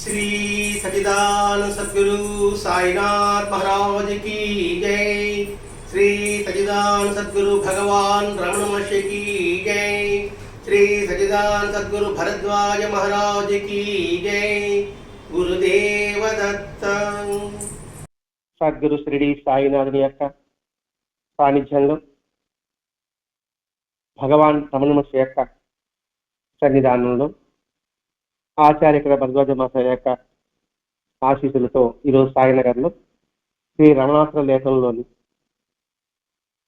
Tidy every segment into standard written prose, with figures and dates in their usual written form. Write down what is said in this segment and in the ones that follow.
श्री सच्चिदानंद सद्गुरु साईनाथ महाराज की जय। श्री सच्चिदानंद सद्गुरु भगवान रमण महर्षि की जय। श्री सच्चिदानंद सद्गुरु भरद्वाज महाराज की जय। गुरुदेव दत्त। సద్గురు శ్రీడి సాయినాథుని యొక్క సాన్నిధ్యంలో భగవాన్ రమణ మహర్షి యొక్క సన్నిధానంలో ఆచార్య భరద్వాజ మహాశయ యొక్క ఆశీస్సులతో ఈరోజు సాయినగర్లో శ్రీ రమణాసుర లేఖంలోని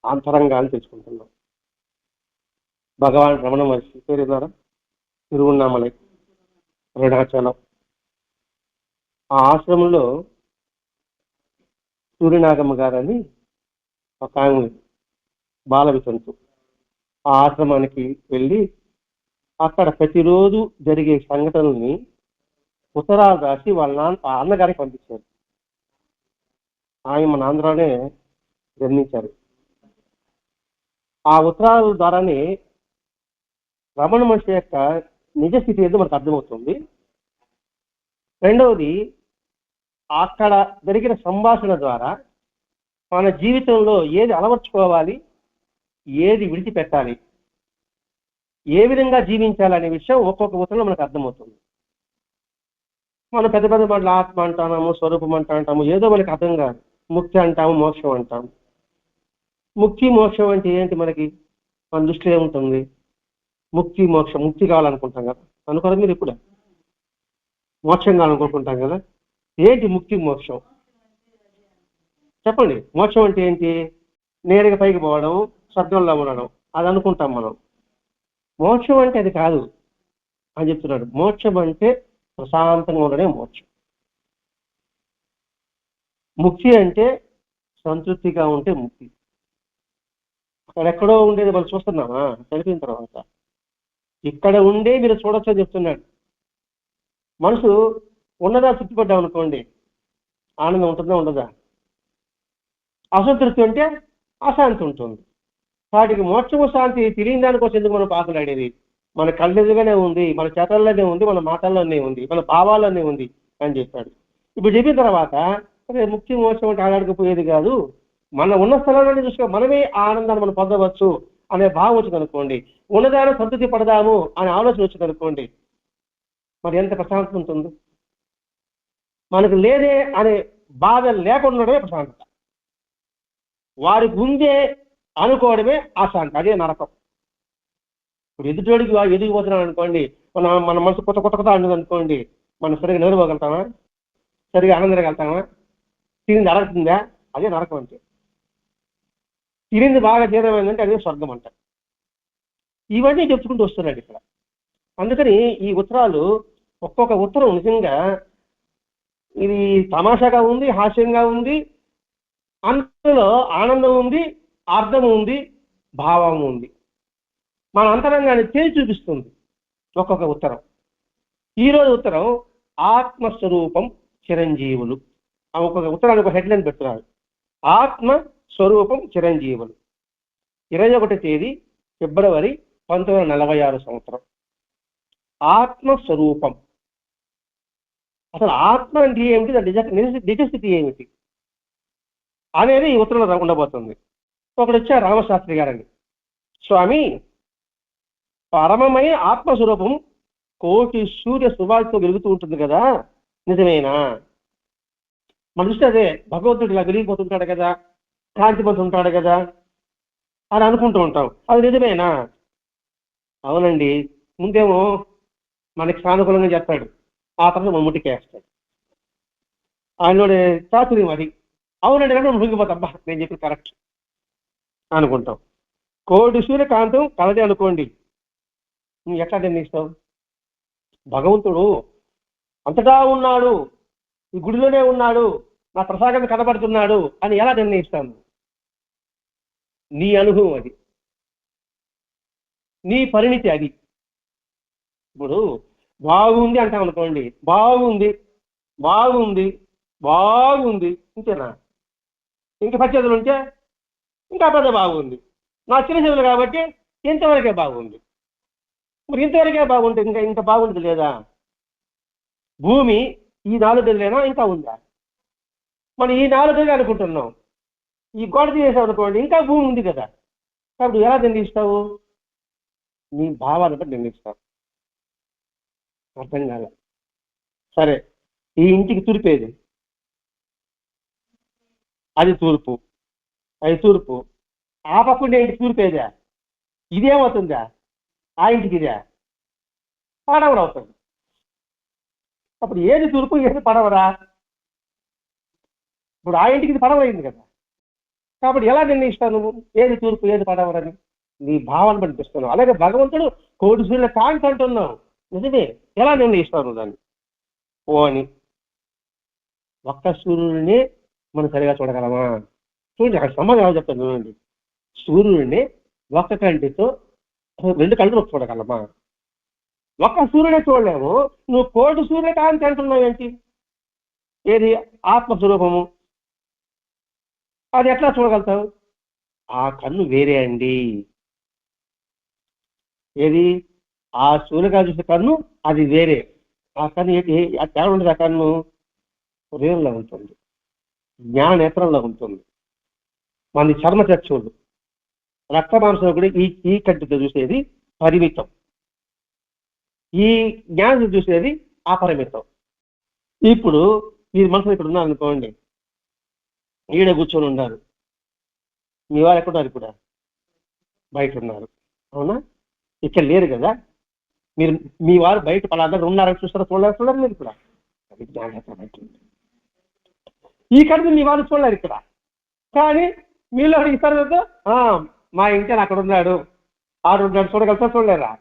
అంతరంగాన్ని తెలుసుకుంటున్నాం. భగవాన్ రమణ మహర్షి పేరు ద్వారా తిరువన్నామలై అరుణాచలం. ఆ ఆశ్రమంలో సూర్యనాగమ్మ గారని ఒక ఆమె బాల వితంతు ఆ ఆశ్రమానికి వెళ్ళి అక్కడ ప్రతిరోజు జరిగే సంఘటనల్ని ఉత్తరాలు రాసి వాళ్ళ అన్నగారికి పంపించారు. ఆయన మన ఆంధ్రానే జన్మించారు. ఆ ఉత్తరాల ద్వారానే రమణ మహర్షి యొక్క నిజస్థితి ఏదో మనకు అర్థమవుతుంది. రెండవది, అక్కడ జరిగిన సంభాషణ ద్వారా మన జీవితంలో ఏది అలవర్చుకోవాలి, ఏది విడిచిపెట్టాలి, ఏ విధంగా జీవించాలనే విషయం ఒక్కొక్క ఉత్తరంలో మనకు అర్థమవుతుంది. మనం పెద్ద పెద్ద మాటలు ఆత్మ అంటాము, స్వరూపం అంటాము, ఏదో మనకి అర్థం కాదు. ముక్తి అంటాము, మోక్షం అంటాము. ముక్తి మోక్షం అంటే ఏంటి? మనకి మన దృష్టిలో ఏముంటుంది? ముక్తి మోక్షం, ముక్తి కావాలనుకుంటాం కదా, అనుకోరు మీరు? ఇప్పుడు మోక్షం కావాలనుకుంటాం కదా. ఏంటి ముక్తి మోక్షం? చెప్పండి. మోక్షం అంటే ఏంటి? నేరుగా పైకి పోవడం, స్వర్గంలో ఉండడం, అది అనుకుంటాం మనం. మోక్షం అంటే అది కాదు అని చెప్తున్నాడు. మోక్షం అంటే ప్రశాంతంగా ఉండడం మోక్షం. ముక్తి అంటే సంతృప్తిగా ఉంటే ముక్తి. అక్కడెక్కడో ఉండేది మనం చూస్తున్నామా? చనిపోయిన తర్వాత ఇక్కడ ఉండే మీరు చూడొచ్చు అని చెప్తున్నాడు. మనసు ఉన్నదా తృప్తిపడ్డాం అనుకోండి, ఆనందం ఉంటుందా ఉండదా? అసంతృప్తి ఉంటే అశాంతి ఉంటుంది. వాటికి మోక్షము శాంతి తెలియని దానికోసం ఎందుకు మనం పాకులాడేది? మన కళ్ళెదుగానే ఉంది, మన చేతల్లోనే ఉంది, మన మాటల్లోనే ఉంది, మన భావాల్లోనే ఉంది అని చెప్పాడు. ఇప్పుడు చెప్పిన తర్వాత ముక్తి మోక్షం అంటే ఆడాడకపోయేది కాదు, మన ఉన్న స్థలంలోనే చూసుకో, మనమే ఆనందాన్ని మనం పొందవచ్చు అనే భావం వచ్చింది అనుకోండి, ఉన్నదాన్ని సంతృప్తి పడదాము అనే ఆలోచన వచ్చింది అనుకోండి, మరి ఎంత ప్రశాంతం ఉంటుంది? మనకు లేదే అనే బాధ లేకుండా ప్రశాంతత. వారికి ఉందే అనుకోవడమే అశాంతి, అదే నరకం. ఇప్పుడు ఎదుటోడికి ఎదిగిపోతున్నాం అనుకోండి, మన మనసు కొత్త కొత్త అంటుంది అనుకోండి, మనం సరిగా నిలబోగలుగుతామా? సరిగా ఆనందగలుగుతామా? తిరిగింది అరగుతుందా? అదే నరకం అంటే. తిరిగింది బాగా జీర్ణమైందంటే అదే స్వర్గం అంట. ఇవన్నీ చెప్పుకుంటూ వస్తున్నాడు ఇక్కడ. అందుకని ఈ ఉత్తరాలు, ఒక్కొక్క ఉత్తరం నిజంగా ఇది తమాషాగా ఉంది, హాస్యంగా ఉంది, అందులో ఆనందం ఉంది, అర్థం ఉంది, భావం ఉంది. మన అంతరంగాన్ని తేల్చి చూపిస్తుంది ఒక్కొక్క ఉత్తరం. ఈరోజు ఉత్తరం ఆత్మస్వరూపం చిరంజీవులు. ఒక్కొక్క ఉత్తరానికి ఒక హెడ్లైన్ పెడుతున్నాడు, ఆత్మస్వరూపం చిరంజీవులు. 21 తేదీ ఫిబ్రవరి 1946 సంవత్సరం. ఆత్మస్వరూపం అసలు ఆత్మ అంటే ఏమిటి, నిజస్థితి ఏమిటి అనేది ఈ ఉత్తరంలో ఉండబోతుంది. ఒకడు వచ్చారు రామశాస్త్రి గారని, స్వామి, పరమమై ఆత్మస్వరూపం కోటి సూర్య సుభాషితో వెలుగుతూ ఉంటుంది కదా, నిజమేనా? మన దృష్టి అదే, భగవంతుడు ఇలా వెలిగిపోతుంటాడు కదా, కాంతిపోతుంటాడు కదా అని అనుకుంటూ ఉంటాం. అది నిజమేనా? అవునండి. ముందేమో మనకి సానుకూలంగా చెప్తాడు, ఆ తర్వాత మన ముట్టికేస్తాడు. ఆయనలోని చాతుర్యం అది. అవునండి అంటే మనం ముగిపోతాబ్బా, నేను చెప్పి కరెక్ట్ అనుకుంటాం. కోటి సూర్యకాంతం కలదే అనుకోండి, నువ్వు ఎట్లా నిర్ణయిస్తావు? భగవంతుడు అంతటా ఉన్నాడు, ఈ గుడిలోనే ఉన్నాడు, నా ప్రసాదం కనబడుతున్నాడు అని ఎలా నిర్ణయిస్తాను? నీ అనుభవం అది, నీ పరిణితి అది. ఇప్పుడు బాగుంది అంటాం అనుకోండి, బాగుంది బాగుంది బాగుంది ఇంతేనా? ఇంక పచ్చేతులు ఉంటే ఇంకా పెద్ద బాగుంది. నా చిన్న చేతులు కాబట్టి ఇంతవరకే బాగుంది. మరి ఇంతవరకే బాగుంటుంది, ఇంకా ఇంత బాగుంటుంది లేదా? భూమి ఈ 4 గదులేనా ఇంకా ఉందా? మనం ఈ 4 గదులు అనుకుంటున్నాం. ఈ గోడ తీసేసాం అనుకోండి, ఇంకా భూమి ఉంది కదా. కాబట్టి ఎలా నిర్ణయిస్తావు? నీ భావాన్ని బట్టి నిర్ణయిస్తావు. అర్థం కాల. సరే, ఈ ఇంటికి తూర్పేది, అది తూర్పు, అది తూర్పు. ఆ పక్కనే ఇంటికి తూర్పేదా? ఇదేమవుతుందా? ఆ ఇంటికి ఇదే పడవర అవుతుంది. అప్పుడు ఏది తూర్పు, ఏది పడవరా? ఇప్పుడు ఆ ఇంటికి ఇది పడవరైంది కదా. కాబట్టి ఎలా నిర్ణయిస్తావు నువ్వు ఏది తూర్పు ఏది పడవరని? నీ భావన పనిపిస్తున్నావు. అలాగే భగవంతుడు 1,000,000 సూర్యుల కాంతి అంటున్నావు, నిజమే. ఎలా నిర్ణయిస్తావు నువ్వు దాన్ని? ఓ అని ఒక్క సూర్యుడిని మనం సరిగా చూడగలమా? చూడండి, అక్కడ సమాధానం ఎలా చెప్తాను చూడండి. సూర్యుడిని ఒక్క కంటితో 2 కళ్ళు చూడగలమా? ఒక్క సూర్యుడే చూడలేము, నువ్వు 1,000,000 సూర్యుల కాంతి అంటున్నావు ఏంటి? ఏది ఆత్మస్వరూపము, అది ఎట్లా చూడగలుగుతావు? ఆ కన్ను వేరే అండి. ఏది? ఆ సూర్యకాంతి చూసే కన్ను అది వేరే. ఆ కన్ను ఎక్కడ ఉంటుంది? ఆ కన్ను హృదయంలో ఉంటుంది, జ్ఞాన నేత్రంలో ఉంటుంది. మన చర్మ చక్షువులు, రక్త మాంసం కూడా ఈ కంటితో చూసేది పరిమితం, ఈ జ్ఞానం చూసేది అపరిమితం. ఇప్పుడు మీరు మనసులో ఇక్కడ ఉన్నారు అనుకోండి, ఈడ కూర్చొని ఉన్నారు, మీ వారు ఎక్కడున్నారు? ఇప్పుడు బయట ఉన్నారు, అవునా? ఇక్కడ లేరు కదా. మీరు మీ వారు బయట పలానా ఉన్నారని చూస్తారా? చూడలేరు మీరు ఇక్కడ. అది జ్ఞానేత్రం బయట ఉంది. ఈ కడుపు మీ వారు చూడలేరు ఇక్కడ, కానీ మీలో ఇస్తారు మా ఇంటి అక్కడ ఉన్నాడు, ఆడున్నాడు, చూడగలుగుతా చూడలేరా?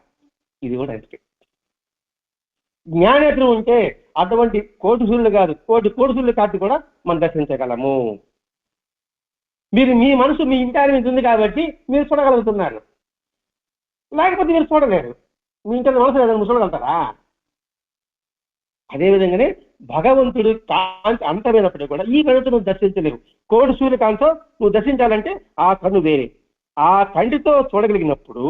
ఇది కూడా అంతే. జ్ఞానేత్రం ఉంటే అటువంటి 1,000,000 సూర్యులు కాదు, 1,000,000 సూర్యుల కాంతి కూడా మనం దర్శించగలము. మీరు మీ మనసు మీ ఇంటి ఆయన మీద ఉంది కాబట్టి మీరు చూడగలుగుతున్నారు, లేకపోతే మీరు చూడలేరు. మీ ఇంటి మనసు లేదని మీరు చూడగలుగుతారా? అదేవిధంగానే భగవంతుడు కాంతి అంతమైనప్పటికీ కూడా ఈ కన్నుతో నువ్వు దర్శించలేవు. 1,000,000 సూర్యుల కాంతితో నువ్వు దర్శించాలంటే ఆ కన్ను వేరే. ఆ కంటితో చూడగలిగినప్పుడు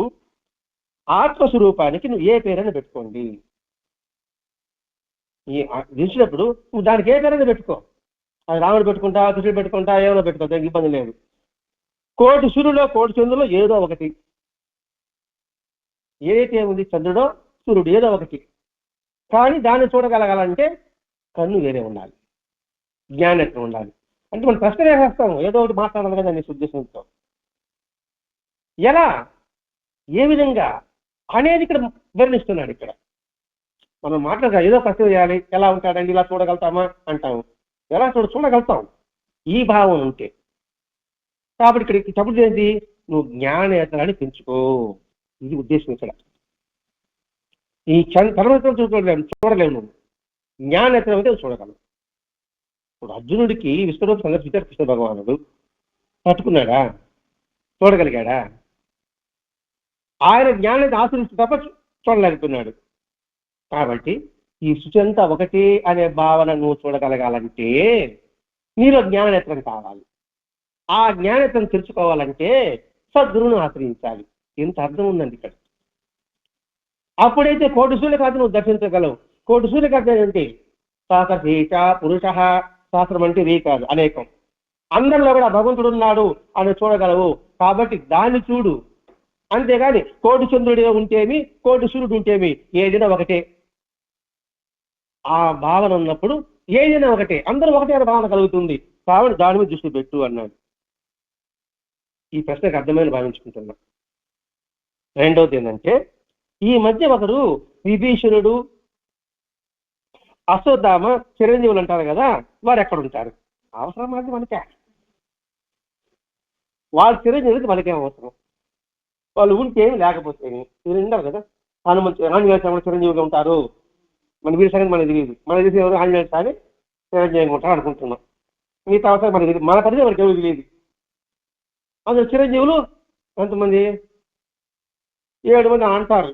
ఆత్మస్వరూపానికి నువ్వు ఏ పేరైనా పెట్టుకోండి. చూసినప్పుడు నువ్వు దానికి ఏ పేరైనా పెట్టుకో. అది రాముడు పెట్టుకుంటా, కృష్ణుడు పెట్టుకుంటా, ఏమైనా పెట్టుకో, దానికి ఇబ్బంది లేదు. 1,000,000 సూర్యులో 1,000,000 చంద్రులో ఏదో ఒకటి, ఏదైతే ఉంది చంద్రుడో సూర్యుడు ఏదో ఒకటి. కానీ దాన్ని చూడగలగాలంటే కన్ను వేరే ఉండాలి, జ్ఞానేత్రం ఉండాలి. అంటే మనం ప్రశ్న వేసేస్తాము, ఏదో ఒకటి మాట్లాడాలి కదా అనే ఉద్దేశంతో. ఎలా, ఏ విధంగా అనేది ఇక్కడ వర్ణిస్తున్నాడు. ఇక్కడ మనం మాట్లాడగా ఏదో ప్రశ్న చేయాలి, ఎలా ఉంటాడండి, ఇలా చూడగలుగుతామా అంటాము. ఎలా చూడగలుగుతాం ఈ భావం ఉంటే. కాబట్టి ఇక్కడ చెప్పు ఏంటి? నువ్వు జ్ఞానేత్రాన్ని పెంచుకో, ఇది ఉద్దేశం. ఇక్కడ ఈ చర్మేత్రం చూడలేవు, నువ్వు జ్ఞానేత్రం అయితే చూడగలవు. ఇప్పుడు అర్జునుడికి విశ్వరూప సందర్శించారు కృష్ణ భగవానుడు, పట్టుకున్నాడా? చూడగలిగాడా? ఆయన జ్ఞానాన్ని ఆశ్రయించి తప్ప చూడలేకపోతున్నాడు. కాబట్టి ఈ శుచి అంతా ఒకటి అనే భావన నువ్వు చూడగలగాలంటే నీలో జ్ఞాననేత్రం కావాలి. ఆ జ్ఞానేత్రం తెలుసుకోవాలంటే సద్గురువును ఆశ్రయించాలి. ఎంత అర్థం ఉందండి ఇక్కడ. అప్పుడైతే 1,000,000 సూర్యుల కాంతి నువ్వు దర్శించగలవు. 1,000,000 సూర్యుల కాంతి ఏంటి? సహస్రీచ పురుష, శాస్త్రం అంటే వే కాదు, అనేకం. అందరిలో కూడా భగవంతుడు ఉన్నాడు అని చూడగలవు. కాబట్టి దాన్ని చూడు, అంతేగాని 1,000,000 చంద్రుడు ఉంటేమి 1,000,000 సూర్యుడు ఉంటేమి ఏదైనా ఒకటే. ఆ భావన ఉన్నప్పుడు ఏదైనా ఒకటే, అందరూ ఒకటే అనే భావన కలుగుతుంది. కాబట్టి దాని మీద దృష్టి పెట్టు అన్నాడు. ఈ ప్రశ్నకు అర్థమైన భావించుకుంటున్నా. రెండవది ఏంటంటే, ఈ మధ్య ఒకరు విభీషణుడు, అశ్వత్థామ, చిరంజీవులు అంటారు కదా, వారు ఎక్కడుంటారు? అవసరం అది మనకే. వాళ్ళు చిరంజీవులకి మనకేం అవసరం? వాళ్ళు ఉంటేమి లేకపోతేమి. మీరు వింటారు కదా, ఆంజనేయ స్వామి చిరంజీవిగా ఉంటారు, మన వీరి సంగతి మనకి తెలియదు. మన తెలిసి ఎవరు ఆంజనేయ స్వామి చిరంజీవిగా ఉంటారు అనుకుంటున్నాం. మిగతా అవసరం మనకి తెలియదు, మన పరిధి మనకి ఎవరు తెలియదు. అందులో చిరంజీవులు ఎంతమంది? 7 మంది అంటారు.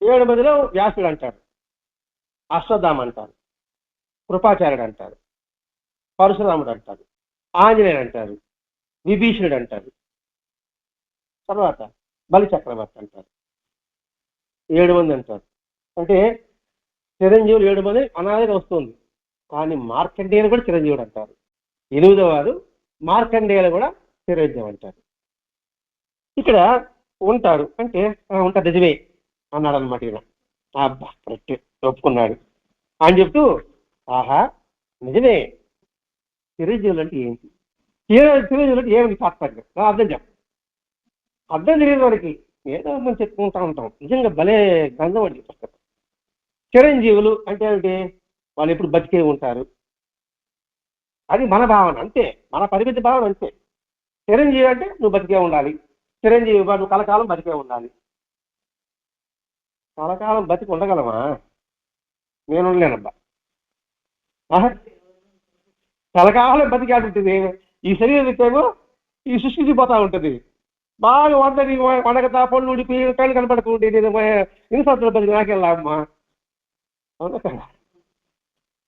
7 మందిలో వ్యాసుడు అంటారు, అశ్వత్థామ అంటారు, కృపాచార్యుడు అంటారు, పరశురాముడు అంటారు, ఆంజనేయుడు అంటారు, విభీషణుడు అంటారు, తర్వాత బలి చక్రవర్తి అంటారు. 7 మంది అంటారు. అంటే చిరంజీవులు 7 మంది అనాదిగా వస్తుంది. కానీ మార్కండేయులు కూడా చిరంజీవుడు అంటారు. 8వ వారు మార్కండేయులు కూడా చిరంజీవి అంటారు. ఇక్కడ ఉంటారు అంటే ఉంటారు నిజమే అన్నాడు అనమాట. ఈయన అబ్బా కరెక్ట్ ఒప్పుకున్నాడు అని చెప్తూ, ఆహా నిజమే, చిరంజీవులు అంటే ఏంటి, చిరంజీవులు అంటే ఏమిటి తాత్పర్యం అర్థం చెప్ప, అర్థం తెలియదు మనకి, ఏదో మనం చెప్పుకుంటా ఉంటాం. నిజంగా భలే గ్రంథం అండి పుస్తకం. చిరంజీవులు అంటే ఏమిటి, వాళ్ళు ఎప్పుడు బతికే ఉంటారు, అది మన భావన అంతే, మన పరిమితి భావన అంతే. చిరంజీవి అంటే నువ్వు బతికే ఉండాలి, చిరంజీవి నువ్వు కలకాలం బతికే ఉండాలి. కలకాలం బతికి ఉండగలమా? నేను ఉండలేనబ్బా. కలకాలం బతికి ఉంటుంది. ఈ శరీరం ఇస్తేమో ఈ సృష్టి పోతా ఉంటుంది, బాగా వండగతా పళ్ళు ఉడిపి కళ్ళు కనపడుతుంది. నేను ఎన్ని సంవత్సరాలు బతికి నాకేం లాభమ్మా? అవునా కదా?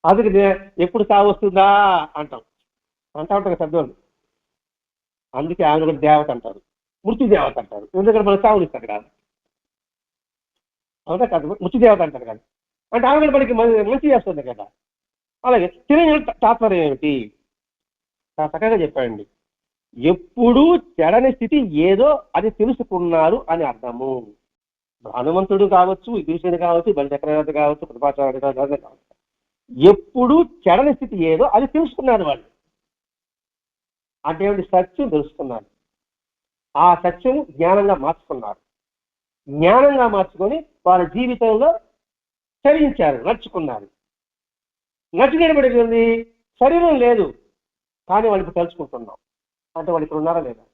అందుకని ఎప్పుడు సాగు వస్తుందా అంటా ఉంటారు పెద్దవాళ్ళు. అందుకే ఆమె కూడా దేవత అంటారు, మృత్యు దేవత అంటారు. ఎందుకంటే మనకు సాగులు ఇస్తారు కాదు, అవునా కదా? మృత్యు దేవత అంటారు కదా, అంటే ఆమె కూడా మనకి మంచి చేస్తుంది కదా. అలాగే చిరంజీవి తాత్పర్యం ఏమిటి? చక్కగా చెప్పండి. ఎప్పుడూ చెడని స్థితి ఏదో అది తెలుసుకున్నారు అని అర్థము. హనుమంతుడు కావచ్చు, విభీషణుడు కావచ్చు, బలిచక్రవర్తి కావచ్చు, కృపాచార్యుడు కావచ్చు, ఎప్పుడు చెడని స్థితి ఏదో అది తెలుసుకున్నారు వాళ్ళు. అంటే సత్యం తెలుసుకున్నారు, ఆ సత్యం జ్ఞానంగా మార్చుకున్నారు. జ్ఞానంగా మార్చుకొని వాళ్ళ జీవితంలో చరించారు, నడుచుకున్నారు. నడిచినబడింది శరీరం లేదు, కానీ వాళ్ళు ఇప్పుడు తలుచుకుంటున్నాం. అంటే వాళ్ళు ఇక్కడ ఉన్నారా లేదా?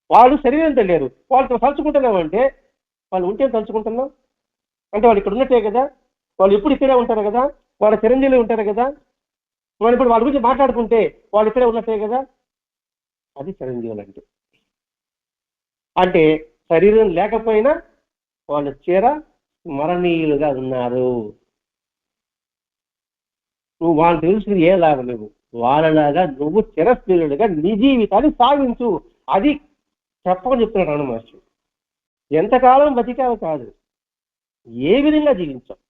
వాళ్ళు శరీరంతో లేరు, వాళ్ళతో తలుచుకుంటున్నామంటే వాళ్ళు ఉంటే తలుచుకుంటున్నాం అంటే వాళ్ళు ఇక్కడ ఉన్నట్టే కదా. వాళ్ళు ఎప్పుడు ఇక్కడే ఉంటారు కదా, వాళ్ళ చిరంజీవులు ఉంటారు కదా. వాళ్ళు ఇప్పుడు వాళ్ళ గురించి మాట్లాడుకుంటే వాళ్ళు ఇక్కడే ఉన్నట్టే కదా. అది చిరంజీవులు అంటే. అంటే శరీరం లేకపోయినా వాళ్ళు స్మరణీయులుగా ఉన్నారు. నువ్వు వాళ్ళు తెలుసుకుని ఏ లాభం లేవు, వాళ్ళలాగా నువ్వు చిరస్మరణుడిగా నీ జీవితాన్ని సాగించు. అది చెప్పని చెప్తున్నాడు రమణ మహర్షి. ఎంతకాలం బతికావు కాదు, ఏ విధంగా జీవించావు.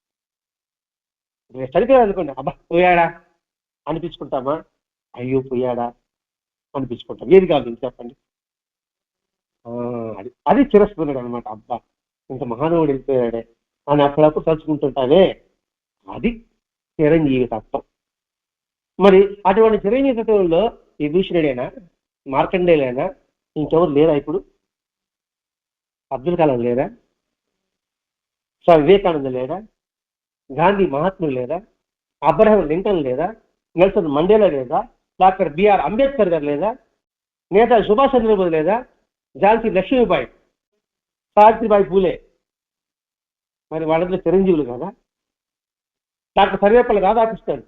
చనిపోయాడు అనుకోండి, అబ్బా పోయాడా అనిపించుకుంటామా? అయ్యో పోయాడా అనిపించుకుంటాం. ఏది కాదు చెప్పండి. అది చిరస్మరణుడు అనమాట. అబ్బా ఇంత మహానువుడు వెళ్ళిపోయాడే అని అప్పుడప్పుడు తలుచుకుంటుంటానే, అది చిరంజీవి తత్వం. మరి అటువంటి చిరంజీవి తత్వంలో ఈ భీషణుడైనా, మార్కండేయులైనా, ఇంకెవరు లేరా? ఇప్పుడు అబ్దుల్ కలాం లేరా? స్వామి వివేకానంద లేరా? గాంధీ మహాత్ములు లేరా? అబ్రహం లింకన్ లేదా? నెల్సన్ మండేలా లేదా? డాక్టర్ బిఆర్ అంబేద్కర్ గారు లేదా? నేతాజీ సుభాష్ చంద్రబోస్ లేదా? ఝాన్సీ లక్ష్మీబాయి, సావిత్రిబాయి పూలే, మరి వాళ్ళందరూ చిరంజీవులు కదా? డాక్టర్ సర్వేపల్లి రాధాకృష్ణన్,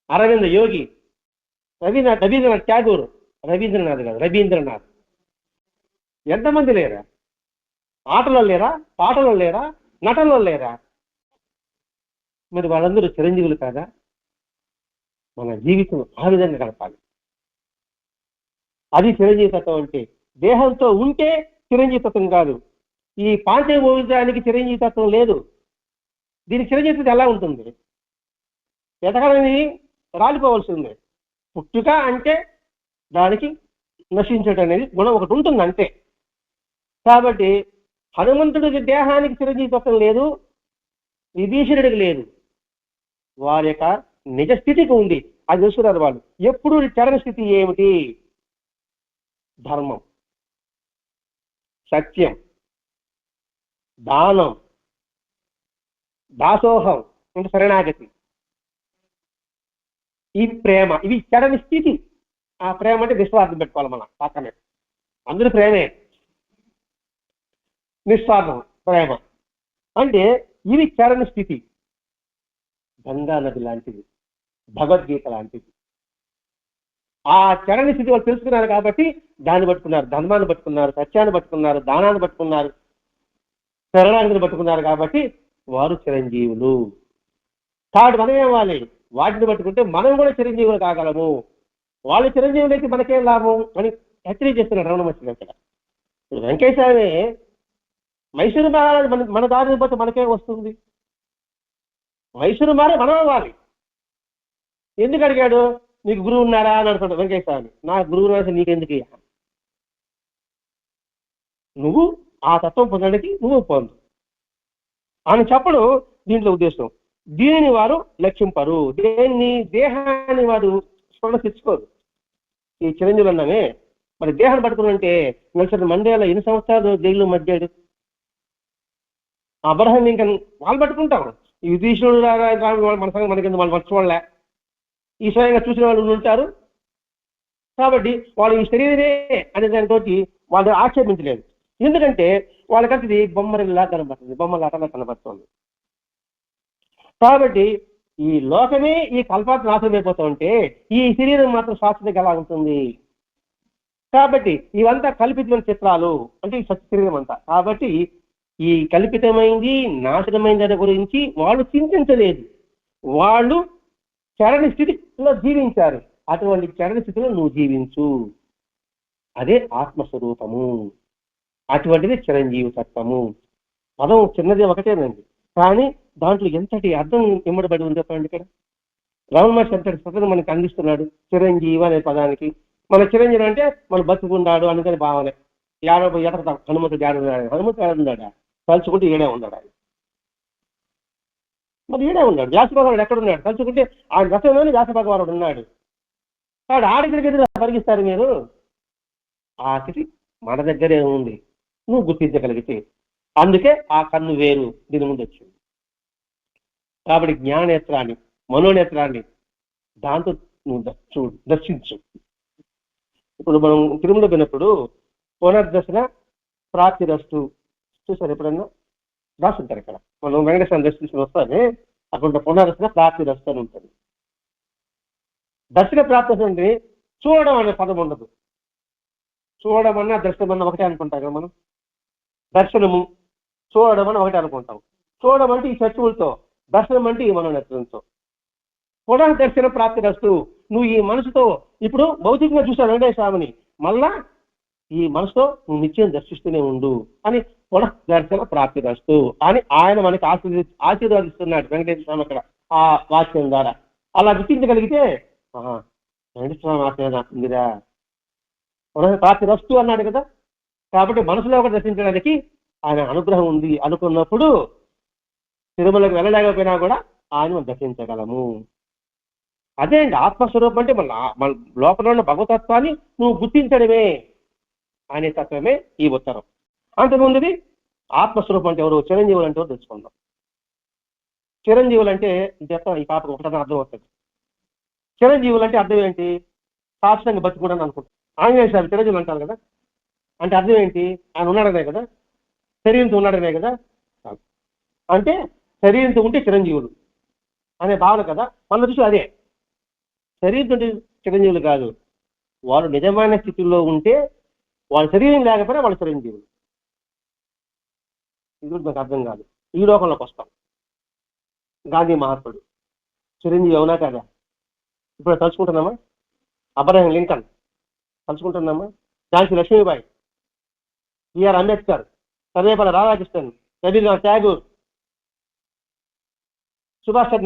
అరవింద యోగి, రవీంద్రనాథ్ ట్యాగూర్, రవీంద్రనాథ్, ఎంతమంది లేరా? ఆటలో లేరా? పాటలో లేరా? నటనలో లేరా? మరి వాళ్ళందరూ చిరంజీవులు కాదా? మన జీవితం ఆ విధంగా గడపాలి. అది చిరంజీవి తత్వం అంటే. దేహంతో ఉంటే చిరంజీవి తత్వం కాదు. ఈ పాంచభౌతికానికి చిరంజీవి తత్వం లేదు. దీనికి చిరంజీవి తత్వం ఎలా ఉంటుంది? ఎదగాలని రాలిపోవలసిందే. పుట్టుక అంటే దానికి నశించడం అనేది గుణం ఒకటి ఉంటుంది అంతే. కాబట్టి హనుమంతుడికి దేహానికి చిరంజీవి తత్వం లేదు, విభీషణుడికి లేదు. వారి యొక్క నిజ స్థితికి ఉంది, అది తెలుసుకున్నారు వాళ్ళు. ఎప్పుడు చరణ స్థితి ఏమిటి? ధర్మం, సత్యం, దానం, దాసోహం అంటే శరణాగతి, ఈ ప్రేమ, ఇవి చరణ స్థితి. ఆ ప్రేమ అంటే నిస్వార్థం పెట్టుకోవాలి మన పక్కనే. అందరూ ప్రేమే, నిస్వార్థం ప్రేమ అంటే ఇవి చరణ స్థితి. గంగా నది లాంటిది, భగవద్గీత లాంటిది. ఆ చరణ స్థితి వాళ్ళు తెలుసుకున్నారు కాబట్టి దాన్ని పట్టుకున్నారు, ధర్మాన్ని పట్టుకున్నారు, సత్యాన్ని పట్టుకున్నారు, దానాన్ని పట్టుకున్నారు, శరణాగతిని పట్టుకున్నారు. కాబట్టి వారు చిరంజీవులు. కాబట్టి మనం ఏమవ్వాలి? వాటిని పట్టుకుంటే మనం కూడా చిరంజీవులు కాగలము. వాళ్ళు చిరంజీవులైతే మనకేం లాభం అని హెచ్చరిక చేస్తున్నారు రమణ మహర్షి దగ్గర. వెంకటేశ్వరే మైసూరు మహారాజు మన దారిని పోతే మనకేం వస్తుంది? వయసును మారే మనం అవ్వాలి. ఎందుకు అడిగాడు? నీకు గురువు ఉన్నారా అని అనుకుంటా వెంకటేశ్వర. నా గురువు రాసి నీకెందుకు? నువ్వు ఆ తత్వం పొందడానికి నువ్వు పొందు అని చెప్పడం దీంట్లో ఉద్దేశం. దీనిని వారు లక్ష్యంపరు, దేన్ని దేహాన్ని వారు స్మరణ తెచ్చుకోరు. ఈ చిరంజీవులు అన్నామే, మరి దేహాన్ని పట్టుకున్నంటే నెల్సన్ మండేలా ఎన్ని సంవత్సరాలు జైల్లో మధ్యాడు? అబ్రహం లింకన్ వాళ్ళు పట్టుకుంటాం. ఈ విదేశీయుడు మన సంగతి మనకి వాళ్ళు మర్చిపోలే, ఈ స్వయంగా చూసిన వాళ్ళు ఉంటారు. కాబట్టి వాళ్ళు ఈ శరీరమే అనే దానితో వాళ్ళు ఆక్షేపించలేదు. ఎందుకంటే వాళ్ళకంటే బొమ్మరిలా కనబడుతుంది, బొమ్మలాటలా కనబడుతుంది. కాబట్టి ఈ లోకమే ఈ కల్పాన్ని నాశనమైపోతూ ఉంటే ఈ శరీరం మాత్రం శాశ్వతంగా ఎలా ఉంటుంది? కాబట్టి ఇవంతా కల్పితమైన చిత్రాలు, అంటే ఈ సత్య శరీరం అంతా. కాబట్టి ఈ కల్పితమైంది నాశనమైన దాని గురించి వాళ్ళు చింతించలేదు. వాళ్ళు చరణ స్థితిలో జీవించారు. అటువంటి చరణ స్థితిలో నువ్వు జీవించు, అదే ఆత్మస్వరూపము, అటువంటిది చిరంజీవి తత్వము. పదం చిన్నది ఒకటేనండి, కానీ దాంట్లో ఎంతటి అర్థం ఇమ్మడబడి ఉంది చెప్పండి. ఇక్కడ రమణ మహర్షి ఎంతటి స్వతంత్రం మనకి అందిస్తున్నాడు చిరంజీవి అనే పదానికి. మన చిరంజీవి అంటే మన బతుకున్నాడు అనుకునే భావనే. ఎక్కడ హనుమంతుడు ఏడున్నాడు? హనుమంతుడు ఏడున్నాడా? తలుచుకుంటే ఈడే ఉన్నాడు ఆయన. మరి ఈడే ఉన్నాడు. వ్యాసభగవానుడు ఎక్కడున్నాడు? తలుచుకుంటే ఆయన రసంలోనే వ్యాసభగవానుడు ఉన్నాడు. కాబట్టి ఆడికి పరిగిస్తారు మీరు. ఆ స్థితి మన దగ్గరే ఉంది, నువ్వు గుర్తించగలిగితే. అందుకే ఆ కన్ను వేరు దీని ముందు వచ్చింది. కాబట్టి జ్ఞాననేత్రాన్ని, మనోనేత్రాన్ని దాంతో నువ్వు దర్శించు. ఇప్పుడు మనం తిరుమల పోయినప్పుడు పునర్దర్శన ప్రాప్తిరస్తు చూసారు, ఎప్పుడన్నా రాసుంటారు ఇక్కడ. మనం వెంకటేశ్వరం దర్శించుకుని వస్తానే అక్కడ పునర్దర్శన ప్రాప్తిరస్తు అని ఉంటుంది. దర్శన ప్రాప్తి అంటే చూడడం అనే పదం ఉండదు. చూడమన్నా దర్శనమన్నా ఒకటే అనుకుంటాం కదా మనం. దర్శనము చూడడం అని ఒకటే అనుకుంటాం. చూడడం అంటే ఈ చర్చలతో, దర్శనం అంటే ఈ మనోనేత్రంతో. పునర్దర్శన ప్రాప్తిరస్తు. నువ్వు ఈ మనసుతో ఇప్పుడు భౌతికంగా చూసావు వెంకటేశ్వరామని, మళ్ళా ఈ మనసుతో నువ్వు నిత్యం దర్శిస్తూనే ఉండు అని పునర్దర్శన ప్రాప్తిరస్తు అని ఆయన మనకి ఆశీర్వాదిస్తున్నాడు వెంకటేశ్వర స్వామి అక్కడ ఆ వాక్యం ద్వారా. అలా గుర్తించగలిగితే వెంకటేశ్వర ఆశీర్వాదిరా ప్రాప్తిరస్తు అన్నాడు కదా. కాబట్టి మనసులో ఒకటి దర్శించడానికి ఆయన అనుగ్రహం ఉంది అనుకున్నప్పుడు తిరుమలకు వెళ్ళలేకపోయినా కూడా ఆయన దర్శించగలము. అదే అండి ఆత్మస్వరూపం అంటే మన లోపల ఉన్న భగవతత్వాన్ని నువ్వు గుర్తించడమే అనే తత్వమే ఈ ఉత్తరం. అంతకుముందుది ఆత్మస్వరూపం అంటే ఎవరు, చిరంజీవులు అంటే ఎవరు తెలుసుకుందాం. చిరంజీవులు అంటే చెప్తాం, ఈ పాపకు ఒకటన్నా అర్థం అవుతుంది. చిరంజీవులు అంటే అర్థం ఏంటి? శాశ్వతంగా బతుకుంటాను అనుకుంటాం. ఆంజనేయ స్వామి చిరంజీవులు అంటారు కదా, అంటే అర్థం ఏంటి? ఆయన ఉన్నాడనే కదా, శరీరంతో ఉన్నాడనే కదా. అంటే శరీరంతో ఉంటే చిరంజీవులు అనే భావన కదా. మన దృష్టి అదే. శరీరంతో చిరంజీవులు కాదు, వాళ్ళు నిజమైన స్థితిలో ఉంటే, వాళ్ళ శరీరం లేకపోయినా వాళ్ళ చిరంజీవులు. ఇది నాకు అర్థం కాదు. ఈ లోకంలోకి వస్తాం. గాంధీ మహాత్ముడు చిరంజీవి అవునా కదా? ఇప్పుడు తలుచుకుంటున్నామా? అబ్రహం లింకన్ తలుచుకుంటున్నామా? ఝాన్సీ లక్ష్మీబాయి, బిఆర్ అంబేద్కర్, సర్వేపల్లి రాధాకృష్ణన్, రవీంద్రనాథ్ ఠాగూర్,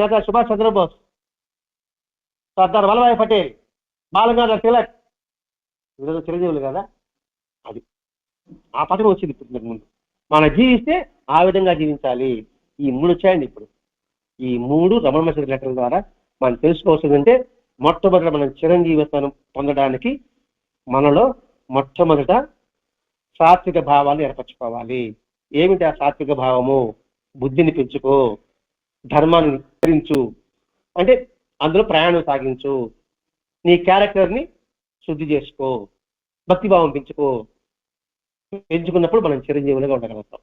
నేత సుభాష్ చంద్రబోస్, సర్దార్ వల్లభాయ్ పటేల్, బాలగంగాధర్ తిలక్, ఈరోజు చిరంజీవులు కదా. అది ఆ పథకం వచ్చింది ఇప్పుడు ముందు. మనం జీవిస్తే ఆ విధంగా జీవించాలి. ఈ 3 వచ్చాయండి ఇప్పుడు. ఈ 3 రమణ మహర్షి లెక్కల ద్వారా మనం తెలుసుకోవాల్సిందంటే, మొట్టమొదట మనం చిరంజీవిత్వం పొందడానికి మనలో మొట్టమొదట సాత్విక భావాలు ఏర్పరచుకోవాలి. ఏమిటి ఆ సాత్విక భావము? బుద్ధిని పెంచుకో, ధర్మాన్ని విస్తరించు, అంటే అందులో ప్రయాణం సాగించు, నీ క్యారెక్టర్ని శుద్ధి చేసుకో, భక్తిభావం పెంచుకో. పెంచుకున్నప్పుడు మనం చిరంజీవులుగా ఉండగలుగుతాం.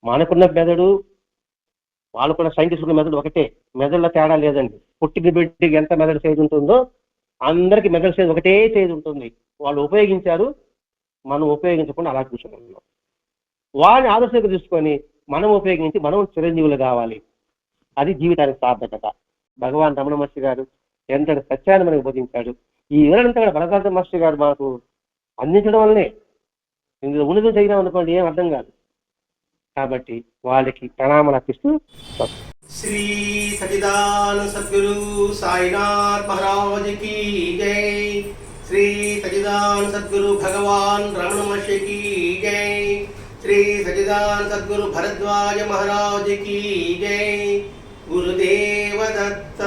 మనకున్న మెదడు, వాళ్ళకున్న సైంటిస్టుల మెదడు ఒకటే. మెదడులో తేడా లేదండి. పుట్టిన బిడ్డకి ఎంత మెదడు సైజు ఉంటుందో అందరికీ మెదడు సైజు ఒకటే సైజు ఉంటుంది. వాళ్ళు ఉపయోగించారు, మనం ఉపయోగించకుండా అలా కూర్చున్నాం. వాడిని ఆదర్శంగా తీసుకొని మనం ఉపయోగించి మనం చిరంజీవులు కావాలి. అది జీవితానికి సార్థకత. భగవాన్ రమణ మహర్షి గారు ఎంతటి సత్యాన్ని మనకు బోధించాడు. ఈ వివరణంతా కూడా భరతార్థ మహర్షి గారు మనకు అందించడం వల్లనే. ఇందులో ఉన్నది చేయడం అనుకోండి ఏం అర్థం కాదు. కాబట్టి వాళ్ళకి ప్రణామాలు అర్పిస్తూ श्री सच्चिदानंद सद्गुरु साईनाथ महाराज की जय। श्री सच्चिदानंद सद्गुरु भगवान रमण महर्षि की जय। श्री सच्चिदानंद सद्गुरु भरद्वाज महाराज की जय। गुरुदेव दत्त।